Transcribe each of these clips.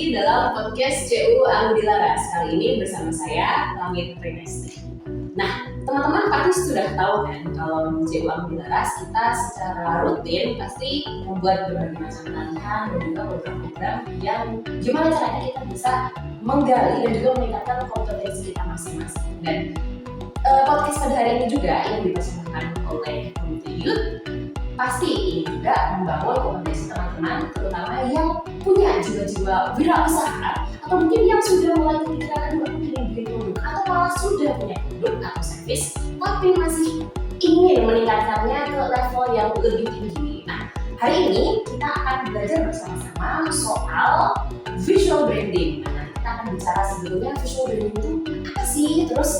lagi dalam podcast CU Anggi Laras. Kali ini bersama saya, Langit Prinesti. Nah, teman-teman pasti sudah tahu kan kalau di CU Anggi Laras kita secara rutin pasti membuat berbagai macam pelatihan dan juga program-program yang gimana caranya kita bisa menggali dan juga meningkatkan kompetensi kita masing-masing. Dan podcast pada hari ini juga yang dipersembahkan oleh Komite Youth pasti ini juga membangun kompetensi teman-teman, terutama yang punya jiwa-jiwa wirausaha atau mungkin yang sudah mulai kepikiran untuk bikin produk atau malah sudah punya produk atau service tapi masih ingin meningkatkannya ke level yang lebih tinggi. Nah, hari ini kita akan belajar bersama-sama soal visual branding. Nah, kita akan bicara sebelumnya visual branding itu apa sih, terus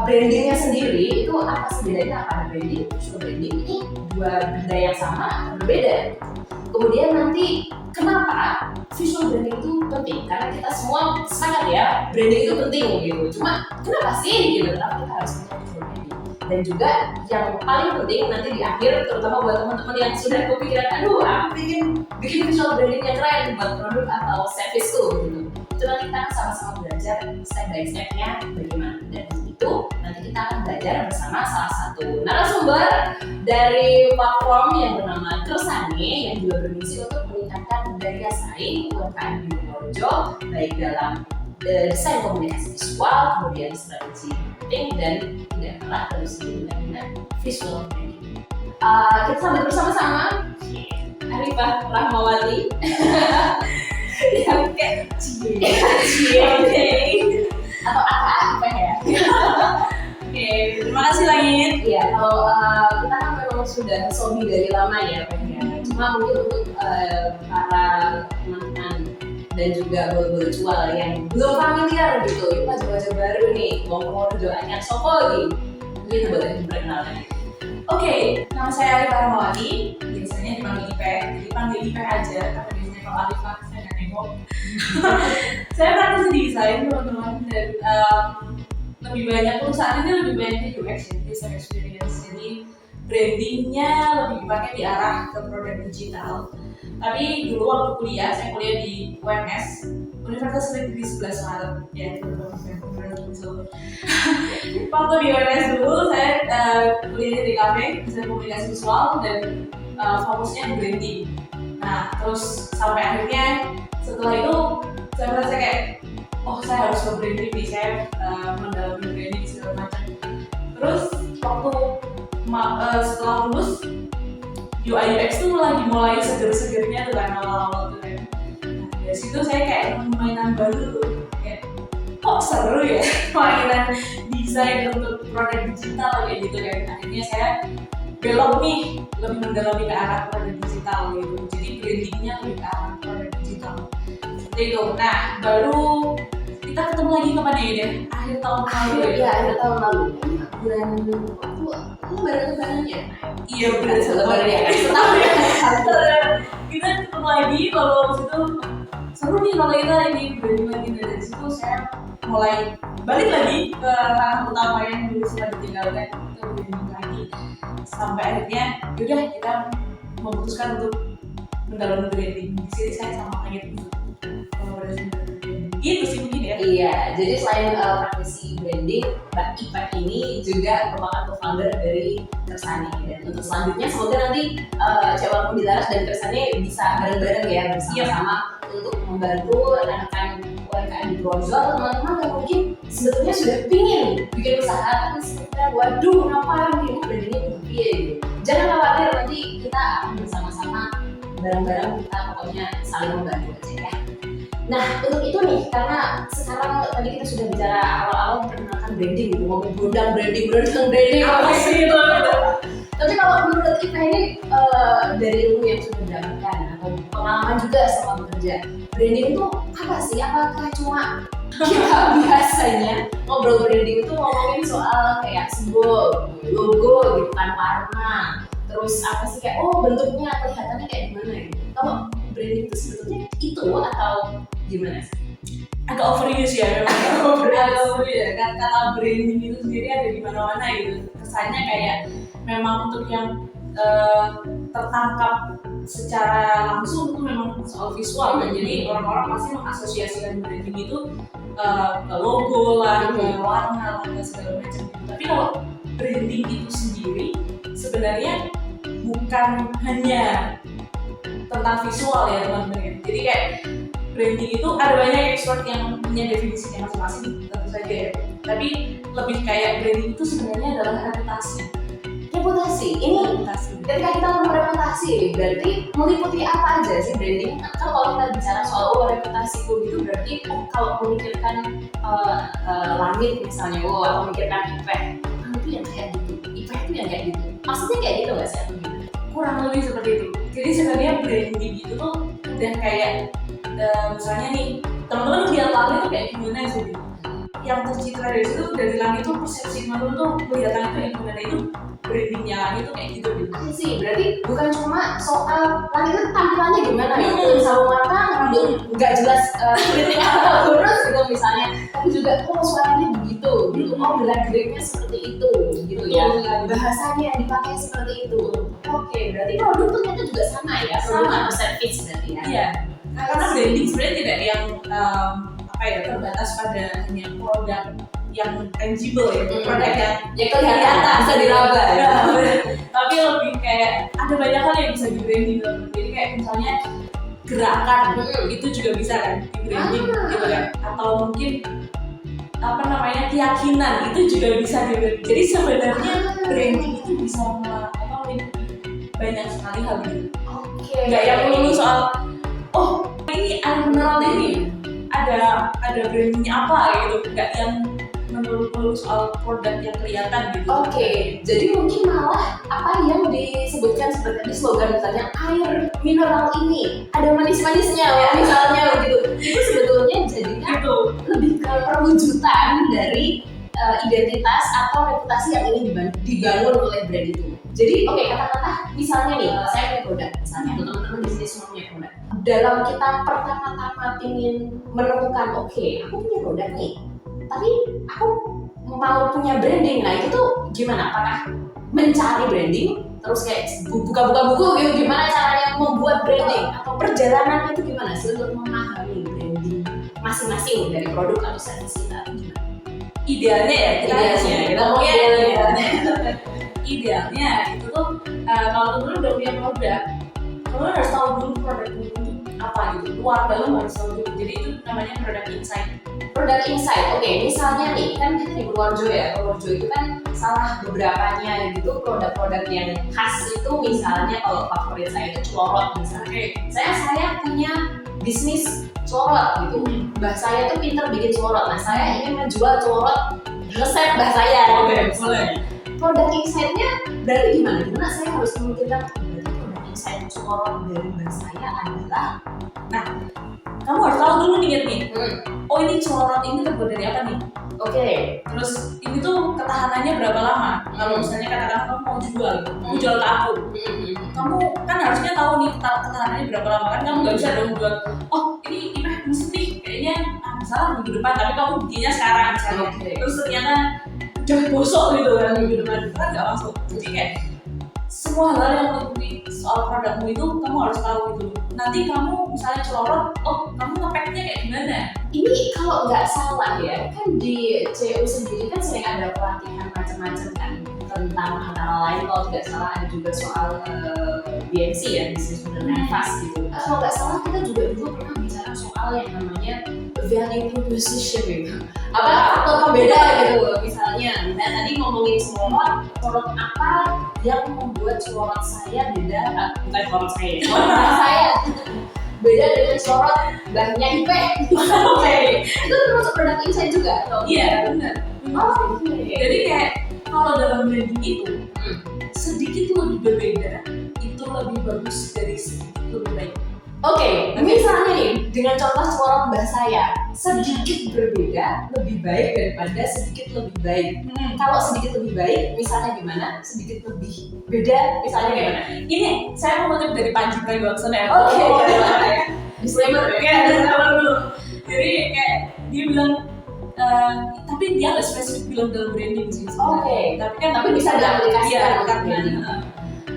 brandingnya sendiri itu apa sih, bedanya apa? Ada branding, visual branding ini dua benda yang sama atau berbeda. Kemudian nanti kenapa visual branding itu penting? Karena kita semua sepakat ya, branding itu penting gitu. Cuma kenapa sih gitu? Kenapa kita harus punya visual branding? Dan juga yang paling penting nanti di akhir, terutama buat teman-teman yang sudah kepikiran, aduh aku ingin bikin visual branding yang keren buat produk atau serviceku gitu. Itu nanti kita sama-sama belajar step by step-nya bagaimana. Dan itu nanti kita akan belajar bersama salah satu narasumber dari platform yang bernama Kersane yang juga bermisi untuk meningkatkan daya saing UMKM di Purworejo, baik dalam desain komunikasi visual, kemudian strategi marketing, dan tidak kalah dari segi dengan visual branding. Kita sambut bersama-sama Arifah Rahmawati yang kayak atau Arifah ya. Oke, terima kasih Langit. Iya, kalau kita kan memang sudah sobi dari lama ya, Pak ya. Cuma mungkin untuk para teman-teman dan juga bolo-bolo cual yang belum familiar gitu, itu wajah-wajah baru nih, Wong Purworejo anyar sopo lagi. Mungkin boleh diperkenalkan. Oke, nama saya Arifah Rahmawati. Biasanya dipanggil Ipeh, jadi panggil Ipeh aja. Karena biasanya kalau Arifah saya nggak nengok. Saya praktisi di desain teman-teman, dan lebih banyak perusahaan ini lebih banyaknya UX ya, user experience. Jadi brandingnya lebih dipakai di arah ke produk digital. Tapi dulu waktu kuliah, saya kuliah di UMS, Universitas Negeri 11 Maret ya, waktu di UMS dulu saya kuliahnya di kafe, desain komunikasi visual dan fokusnya branding. Nah, terus sampai akhirnya setelah itu saya merasa kayak, oh saya harus branding nih, saya mendalami branding segala macam. Terus waktu setelah lulus UI UX tuh lagi mulai seger-segernya tuh kan, awal-awal tuh kan. Nah, dari situ saya kayak mainan baru tuh, kayak kok seru ya mainan desain untuk produk digital kayak gitu kan. Akhirnya saya belok nih, lebih mendalami ke arah produk digital gitu. Jadi brandingnya lebih ke arah produk digital seperti itu. Nah, baru kita ketemu lagi kapan ya? Akhir tahun lalu ya. Akhir tahun lalu. Bulan lebaran-lebarannya. Iya, bulan lebaran ya. Setahun ya. Kita ketemu lagi, kalau situ seru nih kalau kita ini branding lagi. Dari situ saya mulai balik lagi ke ranah utama yang dulu sempat ditinggalkan, itu branding lagi. Sampai akhirnya yaudah kita memutuskan untuk mendalami branding. Di sini saya sama Langit untuk kolaborasi branding. Gitu sih mungkin ya. Iya, jadi selain praktisi branding, Mbak Ipa ini juga merupakan co-founder dari Kersane. Dan untuk selanjutnya semoga nanti CU Anggi Laras dan Kersane bisa bareng-bareng ya bersama-sama untuk membantu rekan-rekan UMKM di Purworejo atau teman-teman yang mungkin sebetulnya sudah pingin bikin usaha tapi sebenarnya waduh kenapa ini brandingnya begini gitu. Jangan khawatir, nanti kita akan bersama-sama bareng-bareng, kita pokoknya saling membantu aja ya. Nah, untuk itu nih, karena sekarang tadi kita sudah bicara awal-awal memperkenalkan branding gitu, ngomong gudang branding Apa sih itu? Tapi kalau menurut kita ini dari ilmu yang sudah didapatkan atau pengalaman juga sama bekerja, branding itu apa sih? Apakah cuma kita biasanya ngobrol branding itu ngomongin soal kayak simbol, logo gitu kan, warna, terus apa sih kayak bentuknya kelihatannya kayak gimana gitu. Kalau branding itu sebetulnya itu atau gimana sih? Agak overuse ya memang. Agak overuse ya, kata branding itu sendiri ada di mana-mana gitu. Kesannya kayak memang untuk yang tertangkap secara langsung itu memang soal visual kan. Jadi orang-orang pasti mengasosiasikan branding itu ke logo lah, ke warna lah, ke segala macam. Tapi kalau branding itu sendiri sebenarnya bukan hanya tentang visual ya teman-teman. Jadi kayak branding itu ada banyak expert yang punya definisinya masing-masing tentu saja ya. Tapi lebih kayak branding itu sebenarnya adalah reputasi. Ini ketika kita ngomong reputasi, berarti meliputi apa aja sih branding? Kan kalau kita bicara soal reputasiku gitu, berarti kalau memikirkan langit misalnya, atau memikirkan IPEK, itu yang kayak gitu, IPEK itu yang kayak gitu. Maksudnya kayak gitu nggak sih atau gimana? Kurang lebih seperti itu. Jadi sebenarnya branding itu tuh udah kayak misalnya nih teman-teman lihat langit tuh kayak gimana sih? Yang tercitra dari situ, dari langit itu persepsi teman-teman tuh melihat langit itu yang gimana, itu brandingnya langit itu kayak gitu. Sih, berarti bukan cuma soal langit itu tampilannya gimana gitu, sawo matang, nggak jelas kulitnya apa lurus gitu misalnya, tapi juga suaranya begitu, gitu. Gerak-geriknya seperti itu, gitu ya. Bahasanya yang dipakai seperti itu. Oke, berarti produk tuh ternyata juga sama ya, sama service berarti ya. Iya, karena branding sebenarnya tidak yang terbatas pada hanya produk yang tangible ya, produk yang kelihatan bisa diraba ya. Tapi lebih kayak ada banyak hal yang bisa di branding. Jadi kayak misalnya gerakan itu juga bisa kan di branding gitu kan, atau mungkin keyakinan itu juga bisa di branding. Jadi sebenarnya branding itu bisa meliputi banyak sekali hal gitu. Nggak yang melulu soal ini mineral ini ada brandingnya apa gitu, nggak yang melulu soal produk yang kelihatan gitu. Jadi mungkin malah apa yang disebutkan seperti slogan misalnya air mineral ini ada manis-manisnya misalnya gitu. Itu sebetulnya jadinya lebih ke perwujudan dari identitas atau reputasi yang ingin dibangun oleh brand itu. Jadi kata-kata misalnya nih, saya punya produk misalnya, teman-teman di sini semua punya produk. Dalam kita pertama-tama ingin menemukan, aku punya produk nih, tapi aku mau punya branding. Nah itu tuh gimana? Apakah mencari branding, terus kayak buka-buka buku gitu, gimana caranya membuat branding? Atau perjalanan itu gimana sih untuk memahami branding masing-masing dari produk atau service kita? Idealnya idealnya itu tuh kalau teman-teman udah punya produk, teman harus tahu dulu produk itu apa gitu, luar dalam harus tahu dulu. Jadi itu namanya product insight. Misalnya nih kan kita di Purworejo ya, Purworejo itu kan salah beberapanya gitu produk-produk yang khas itu, misalnya kalau favorit saya itu celorot misalnya. Saya punya bisnis celorot gitu, mbah saya tuh pinter bikin celorot. Nah saya ingin menjual celorot resep mbah saya. Boleh. Produk insight-nya berarti gimana? Gimana saya harus memikirkan produk insight celorot dari mbah saya adalah, kamu harus tahu dulu nih ini celorot ini terbuat dari apa nih? Terus ini tuh ketahanannya berapa lama? Kalau misalnya katakan kamu mau jual ke aku, kamu kan harusnya tahu nih ketahanannya berapa lama kan? Kamu nggak bisa dong jual, ini mesti kayaknya misalnya minggu depan, tapi kamu bikinnya sekarang misalnya. Terus ternyata udah bosok gitu kan minggu depan, kan nggak masuk. Jadi kayak semua hal yang meliputi soal produkmu itu kamu harus tahu gitu. Nanti kamu misalnya celorot, kamu nge-packnya kayak gimana? Ini kalau nggak salah ya, kan di CU sendiri kan sering ada pelatihan macam-macam kan tentang antara lain, kalau tidak salah ada juga soal BMC ya, bisnis model nafas gitu. Kalau nggak salah kita juga dulu pernah bicara soal yang namanya value proposition gitu. Apa faktor pembeda gitu misalnya. Nah tadi ngomongin celorot apa yang membuat celorot saya beda, bukan celorot saya beda dengan celorot mbahnya IPEK. Itu termasuk produk insight juga? Iya benar. Jadi kayak kalau dalam branding itu sedikit lebih berbeda itu lebih bagus dari sedikit lebih baik. Misalnya nih dengan contoh celorot mbah saya, sedikit berbeda lebih baik daripada sedikit lebih baik. Kalau sedikit lebih baik misalnya gimana? Sedikit lebih beda misalnya gimana? Ini saya mau ngutip dari Panji Pragiwaksono ya. Disclaimer dulu. Jadi kayak dia bilang tapi dia nggak spesifik bilang dalam branding sih. Tapi bisa diaplikasikan. Iya,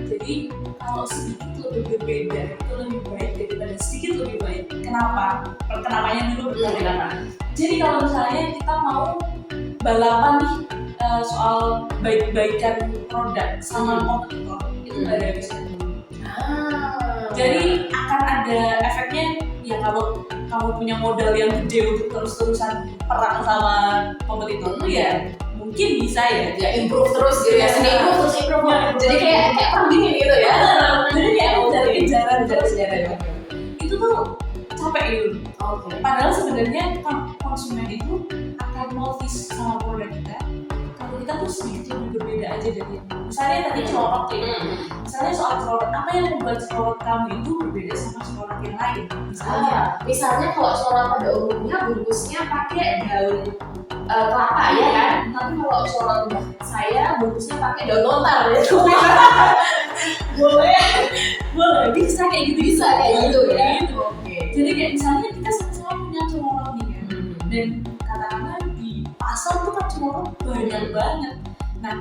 Jadi kalau kalau sedikit lebih berbeda itu lebih baik daripada sedikit lebih baik. Kenapa? Kenapanya dulu bertanya. Jadi kalau misalnya kita mau balapan nih soal baik-baikan produk sama kompetitor, itu nggak ada habisnya dulu. Jadi akan ada efeknya ya kalau kamu punya modal yang gede untuk terus-terusan perang sama kompetitor itu ya mungkin bisa ya improve terus gitu ya, terus improve. Jadi kayak perang dingin gitu ya. Jadi kayak dari kejaran. Itu tuh capek gitu. Padahal sebenarnya konsumen itu akan notice sama produk kita kalau kita tuh sedikit lebih berbeda aja dari yang lain. Misalnya tadi celorot ya. Misalnya soal celorot, apa yang membuat celorot kamu itu berbeda sama celorot yang lain? Misalnya kalau celorot pada umumnya bungkusnya pakai daun kelapa ya kan, tapi kalau celorot saya bungkusnya pakai daun lontar gitu. boleh bisa kayak gitu ya. Jadi kayak misalnya kita sama-sama punya celorot nih kan, dan katakanlah di pasar tuh kan celorot banyak banget. Nah,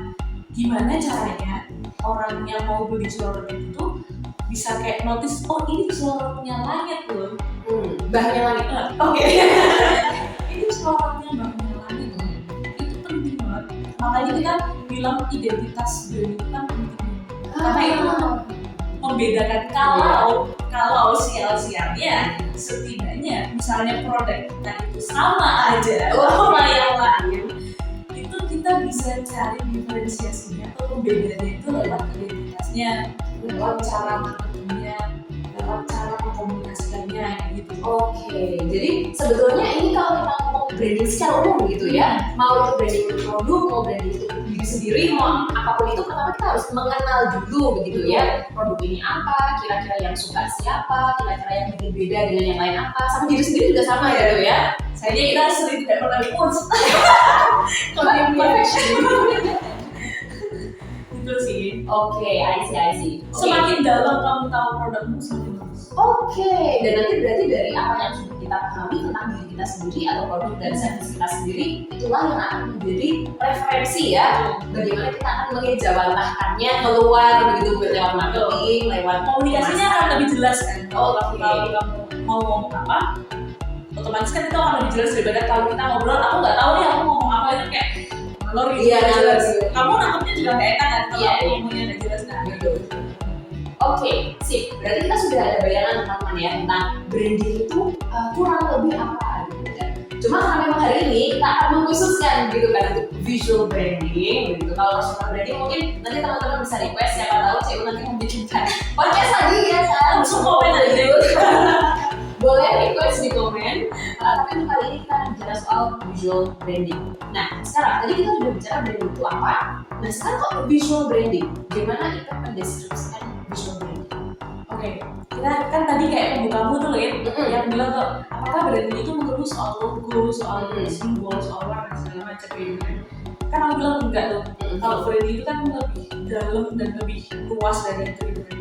gimana caranya orang yang mau beli celorot itu bisa kayak notice, oh ini celorotnya Langit loh. Bahannya Langit. Ini celorotnya bahannya Langit loh. Itu penting banget. Makanya kita bilang identitas brand itu kan penting. Karena itu membedakan kalau sial-sialnya setidaknya misalnya produk kita itu sama aja sama yang lain, itu kita bisa cari diferensiasinya atau pembedanya itu lewat identitasnya, lewat cara marketingnya, lewat cara mengkomunikasikannya gitu. Jadi sebetulnya ini kalau kita ngomong branding secara umum gitu ya, mau itu branding untuk produk, mau branding untuk diri sendiri, mau apapun itu, pertama kita harus mengenal dulu begitu ya, produk ini apa, kira-kira yang suka siapa, kira-kira yang bikin beda dengan yang lain apa, sama diri sendiri juga sama gitu ya. Sayangnya kita sering tidak pernah post gitu sih. I see. Semakin dalam kamu tahu produkmu semakin bagus. Dan nanti berarti dari apa yang sudah kita pahami tentang diri kita sendiri atau produk dan service kita sendiri, itulah yang akan menjadi referensi ya, bagaimana kita akan mengejawantahkannya keluar begitu, lewat marketing, lewat komunikasinya akan lebih jelas kan. Kalau kamu mau ngomong apa, otomatis kan itu akan lebih jelas daripada kalau kita ngobrol, aku nggak tahu nih aku ngomong apa, itu kayak ngalor gitu. Jelas. Kamu nangkepnya juga nggak enak kan kalau ngomongnya nggak jelas kan. Sip. Berarti kita sudah ada bayangan teman-teman ya tentang branding itu kurang lebih apa gitu kan. Cuma karena memang hari ini kita akan mengkhususkan gitu kan untuk visual branding gitu. Kalau personal branding mungkin nanti teman-teman bisa request, siapa tahu CU nanti membikinkan podcast lagi ya kan. Langsung komen aja. Boleh request di komen. Tapi untuk kali ini kita akan bicara soal visual branding. Nah, sekarang tadi kita sudah bicara branding itu apa. Nah, sekarang kok visual branding? Gimana kita mendeskripsikan visual branding? Kita kan tadi kayak pembukamu tuh ya, yang bilang tuh apakah branding itu menurut soal logo, soal simbol, soal warna segala macam gitu kan. Kan aku bilang enggak tuh. Kalau branding itu kan lebih dalam dan lebih luas dari itu gitu kan.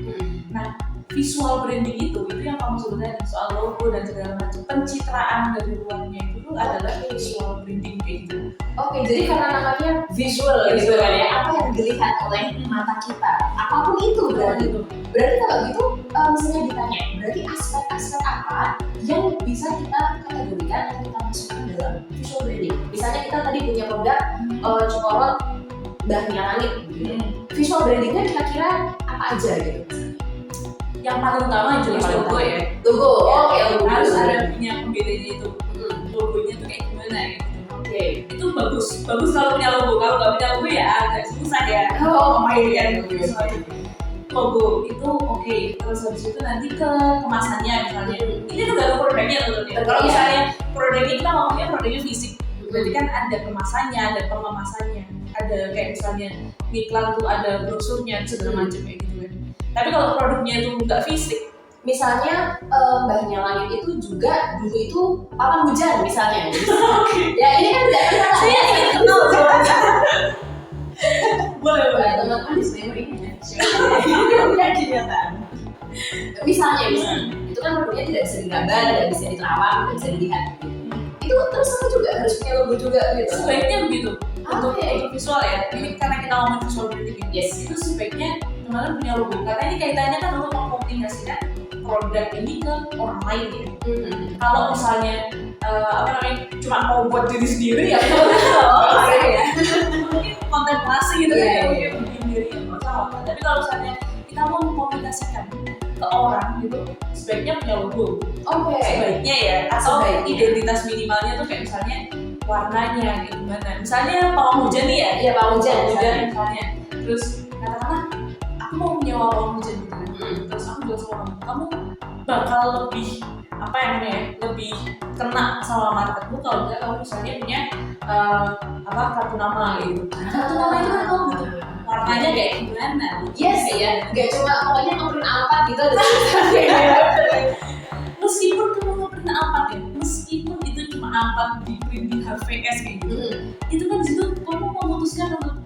Nah, visual branding itu yang kamu sebutkan soal logo dan segala macam, pencitraan dari luarnya itu adalah visual branding kayak gitu. Jadi karena namanya visual gitu kan ya, apa yang dilihat oleh mata kita, apapun itu berarti kalau gitu misalnya ditanya, berarti aspek-aspek apa yang bisa kita kategorikan atau kita masukkan dalam visual branding. Misalnya kita tadi punya produk celorot bahannya Langit gitu. Visual brandingnya kira-kira apa aja gitu? Yang paling utama jelas logo ya. Logo. Harus ada punya pembedanya itu. Logonya tuh kayak gimana gitu. Itu bagus kalau punya logo. Kalau nggak punya logo ya agak susah ya. Memainkan logo itu terus habis itu nanti ke kemasannya misalnya. Ini tergantung produknya tuh. Kalau misalnya produknya kita ngomongnya produknya fisik, berarti kan ada kemasannya, ada pengemasannya, ada kayak misalnya iklan tuh ada brosurnya segala macam kayak gitu kan. Tapi kalau produknya itu nggak fisik, misalnya bahannya Langit itu juga dulu itu papan hujan misalnya. Ya ini kan tidak kenal. Saya ingin kenal soalnya. Boleh teman-teman disclaimer ini ya. Bukan kenyataan. Misalnya itu kan produknya tidak bisa digambar, tidak bisa diterawang, tidak bisa dilihat. Itu terus sama juga harus punya logo juga gitu. Sebaiknya begitu. Untuk visual ya. Ini karena kita ngomong visual branding, itu sebaiknya bagaimana punya logo, karena ini kaitannya kan untuk mengkomunikasikan produk ini ke orang lain ya. Kalau misalnya cuma mau buat diri sendiri ya mungkin kontemplasi gitu kan, mungkin bikin diri yang masalah. Tapi kalau misalnya kita mau mengkomunikasikan ke orang gitu, sebaiknya punya logo. Sebaiknya ya, atau identitas minimalnya tuh kayak misalnya warnanya kayak gimana. Misalnya pawang hujan nih ya. Iya, pawang hujan misalnya. Terus katakanlah aku mau menyewa pawang hujan gitu kan. Terus aku bilang sama kamu bakal lebih lebih kena sama marketmu kalau misalnya punya kartu nama gitu. Kartu nama itu kan kamu butuh warnanya kayak gimana? Yes ya, nggak cuma pokoknya ngeprint alpat gitu ada meskipun kamu ngeprint alpat ya, meskipun itu cuma alpat di print di HVS kayak gitu, itu kan disitu kamu memutuskan untuk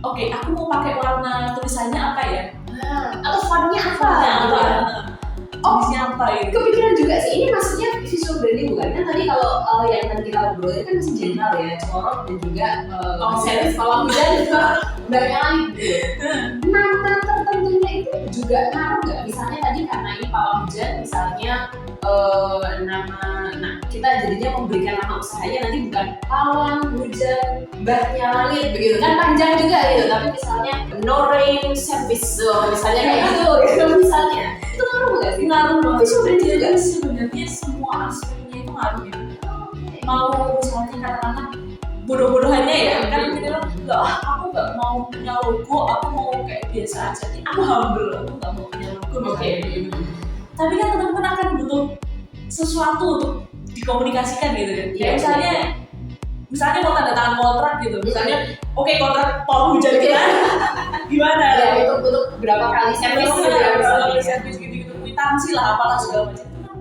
oke, aku mau pakai warna tulisannya apa ya? Atau fontnya apa? Jenisnya apa ya? Kepikiran juga sih, ini maksudnya visual branding bukan? Kan tadi kalau yang tadi kita ngobrolin kan masih general ya, corot dan juga service pawang hujan juga banyak lagi gitu. Nama tertentunya itu juga ngaruh nggak? Misalnya tadi karena ini pawang hujan, misalnya kita jadinya memberikan nama usahanya nanti bukan pawang hujan mbahnya langit begitu kan, panjang juga gitu, tapi misalnya no rain service misalnya kayak gitu misalnya, itu ngaruh nggak sih? Ngaruh banget. Visual branding juga sebenarnya semua aspeknya itu ngaruh gitu. Mau misalnya katakanlah bodoh-bodohannya ya kan, kita bilang aku nggak mau punya logo, aku mau kayak biasa aja, aku humble, aku nggak mau punya logo. Tapi kan teman-teman akan butuh sesuatu untuk dikomunikasikan gitu kan. Kayak misalnya mau tanda tangan kontrak gitu, misalnya kontrak pawang hujan kita gimana? Ya untuk berapa kali servis gitu, kwitansi lah apalah segala macam, itu kan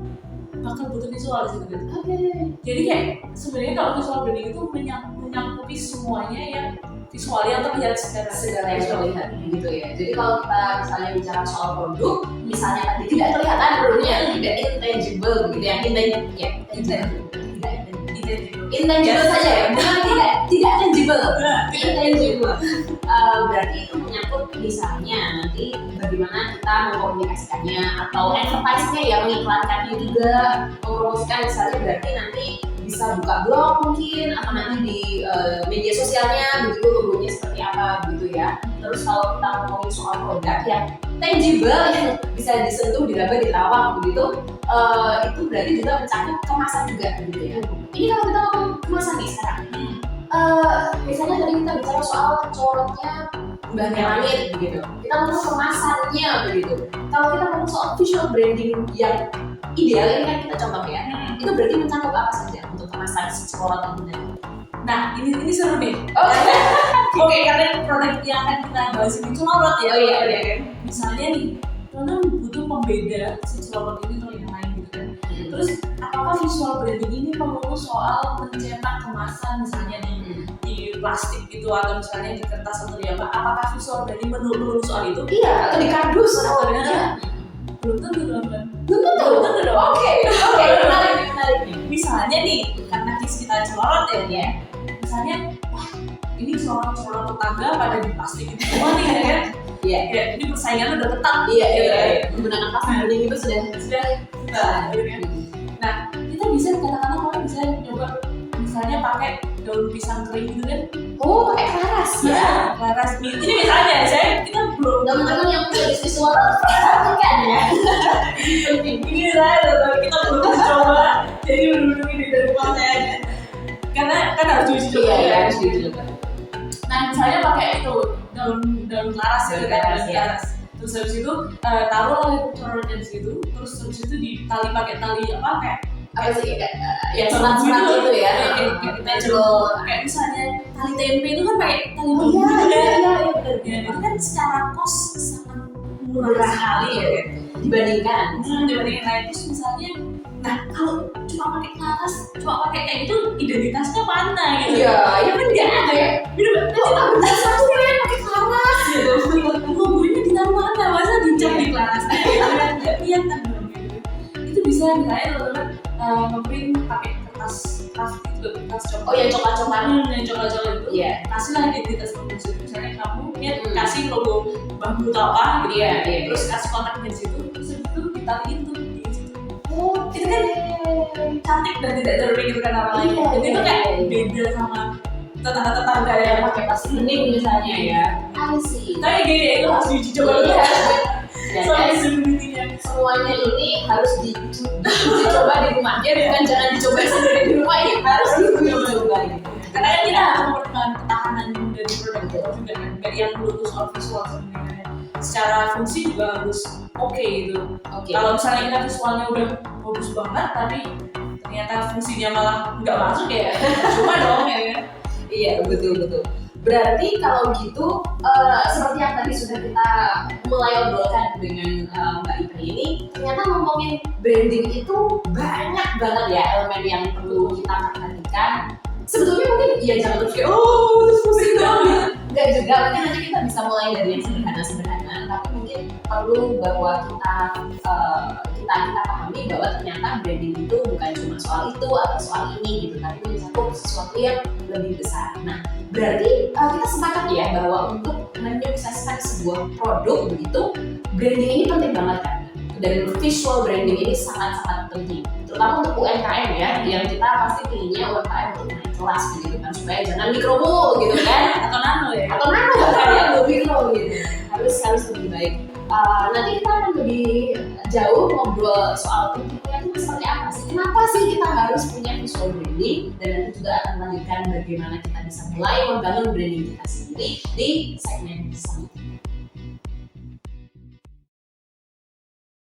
bakal butuh visual di situ gitu. Jadi kayak sebenarnya kalau visual branding itu menyangkuti semuanya yang visualnya terlihat secara yang terlihat gitu ya. Jadi kalau kita misalnya bicara soal produk, misalnya tadi tidak kelihatan produknya, tidak intangible gitu ya, intangible saja ya, bukan tidak tangible, intangible. Berarti itu menyangkut misalnya nanti bagaimana kita mengkomunikasikannya atau advertise-nya ya, mengiklankannya juga, mempromosikan misalnya, berarti nanti bisa buka blog mungkin atau nanti di media sosialnya begitu, logonya seperti apa gitu ya. Terus kalau kita ngomongin soal produk yang tangible yang bisa disentuh, diraba, diterawang begitu, itu berarti juga mencakup kemasan juga gitu ya. Ini kalau kita ngomong kemasan nih sekarang, misalnya tadi kita bicara soal corotnya mbahnya langit begitu, kita ngomong kemasannya begitu. Kalau kita ngomong soal visual branding yang ideal, ini kan kita contoh ya, itu berarti mencakup apa saja untuk kemasan si corot ini? Nah, ini seru nih. Karena produk yang akan kita bahas ini corot ya. Misalnya nih, kalian butuh pembeda si corot ini atau yang lain gitu kan. Terus apakah visual branding ini melulu soal mencetak kemasan misalnya di plastik gitu, atau misalnya di kertas atau di apa? Apakah visual branding melulu soal itu? Iya, atau di kardus atau belum tentu dong. Oke, menarik nih. Misalnya nih, karena kita corot ya. Misalnya, ini corot tetangga pada di plastik itu semua nih ya kan? Iya. Ini persaingan udah ketat. Iya. Menggunakan plastik branding itu sudah. Nah, kita bisa katakanlah kalau bisa coba misalnya pakai daun pisang kering gitu kan? Pakai klaras ya. Klaras. Ini misalnya, kita belum. Teman-teman yang punya bisnis suara perhatikan ya. Ini kita belum coba. Jadi bener-bener ini dari saya aja. Karena kan harus diuji coba. Iya, harus diuji coba. Nah, misalnya pakai itu daun klaras gitu kan, klaras. Terus habis itu taruhlah corotnya di situ. Terus habis itu ditali pakai tali kayak serat-serat gitu ya. Kayak misalnya tali tempe itu kan pakai tali bambu gitu kan. Iya, itu kan secara kos sangat murah sekali ya kan. Dibandingkan lain. Terus misalnya, nah kalau cuma pakai klaras, cuma pakai kayak itu, identitasnya mana gitu? Iya kan nggak ada ya. Ada satu yang pakai klaras gitu. Logonya ditaruh mana? Masa dicap di klaras? Nggak lihat kan dong gitu. Itu bisa misalnya teman-teman ngeprint pakai kertas coklat. Yang coklat-coklat. Yang coklat-coklat itu. Iya. Kasihlah identitas kamu. Misalnya kamu punya Jadinya kasih logo bambu apa gitu, Iya, iya. terus kasih kontaknya di situ, terus itu ditaliin tuh di situ. Oh, Itu kan cantik dan tidak terpikirkan orang lain. Iya, Jadi itu iya, kayak iya. beda sama tetangga-tetangga Kayak yang pakai plastik bening misalnya ya. I see. tapi gini itu harus diuji coba dulu. Iya. Dan Soal visibility-nya. semuanya ini harus dicoba di rumah. Jadi bukan jangan dicoba sendiri di rumah, ini harus dicoba gitu. Karena kan kita harus mempertahankan ketahanan dari produk itu juga kan. Dari yang dulu soal visual sebenarnya. Secara fungsi juga harus oke gitu. Oke. Kalau misalnya kita visualnya udah bagus banget tapi ternyata fungsinya malah nggak masuk ya cuma dong ya kan. Iya, betul. Berarti kalau gitu, seperti yang tadi sudah kita mulai obrolkan dengan Mbak Ipri ini, ternyata ngomongin branding itu banyak banget ya elemen yang perlu kita perhatikan. Sebetulnya mungkin ya jangan terus kayak terus pusing dong gitu. Enggak juga, mungkin nanti kita bisa mulai dari yang sederhana, tapi mungkin perlu bahwa kita pahami bahwa ternyata branding itu bukan cuma soal itu atau soal ini gitu, tapi mencakup sesuatu yang lebih besar. Nah, berarti kita sepakat ya bahwa untuk menyukseskan sebuah produk begitu, branding ini penting banget kan, dan visual branding ini sangat-sangat penting, terutama untuk UMKM ya, yang kita pasti pilihnya UMKM untuk naik kelas gitu kan, supaya jangan mikromu gitu kan, Atau nano ya. atau nano bahkan ya, lebih mikro gitu, harus lebih baik. Nanti kita akan lebih jauh ngobrol soal pentingnya itu seperti apa sih, kenapa sih kita harus punya visual branding, dan nanti juga akan melanjutkan bagaimana kita bisa mulai membangun branding kita sendiri di segmen selanjutnya.